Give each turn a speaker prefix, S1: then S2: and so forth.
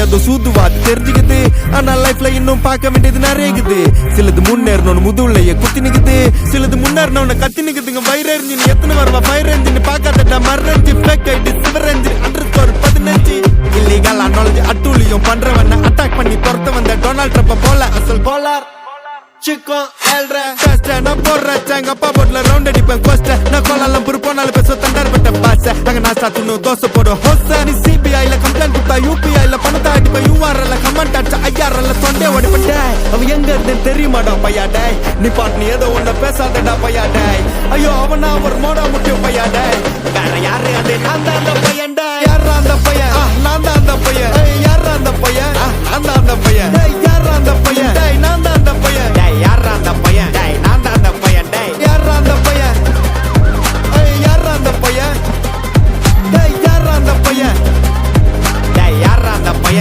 S1: ஏதோ சூதுவாது தெரிஞ்சுக்குது. ஆனா லைஃப்ல இன்னும் பார்க்க வேண்டியது நிறையக்குது. சிலது முன்னேறணும்னு முதுகுலையே குத்தி நிக்குது, சிலது முன்னேறணும்னு கத்தி நிக்குதுங்க. ஃபயர் என்ஜின் எத்தனை வருவா ஃபயர் என்ஜின் பார்க்காதடா மர்ரஞ்சி ஃபேக் ஐடி சிவர் என்ஜின் அண்டர்ஸ்கோர் 15 இல்லீகல் நாலேஜ் அட்டூழியம் பண்றவன அட்டாக் பண்ணி துரத்த வந்த டொனால்ட் ட்ரம்ப் போல அசல் போலார் சிக்கோ எல்ற ஃபர்ஸ்ட் நான் போறேன் எங்க அப்பா போட்ல ரவுண்ட் அடிப்பேன் கோஸ்ட். நான் கோலாலம் புரு போனாலும் பேச தண்டார் பட்ட பாச. அங்க நான் சாத்துனு தோசை போடும் ஹோச. நீ சிபிஐல கம்ப்ளைண்ட் கொடுத்தா யூபிஐல பணத்தை அடிப்பேன். யூஆர்எல்ல கமெண்ட் அடிச்சா ஐஆர்எல்ல தொண்டே ஓடிப்பட்ட. அவ எங்க இருந்து தெரியுமாடா பையாடே, நீ பாட்டு நீ ஏதோ ஒண்ணு பேசாதடா பையாடே. ஐயோ அவனா ஒரு மோடா முட்டியும் பையாடே. வேற யாரு அது நான் தான் அந்த பையன்டா. யாரா அந்த பையன் நான் தான் அந்த பையன்.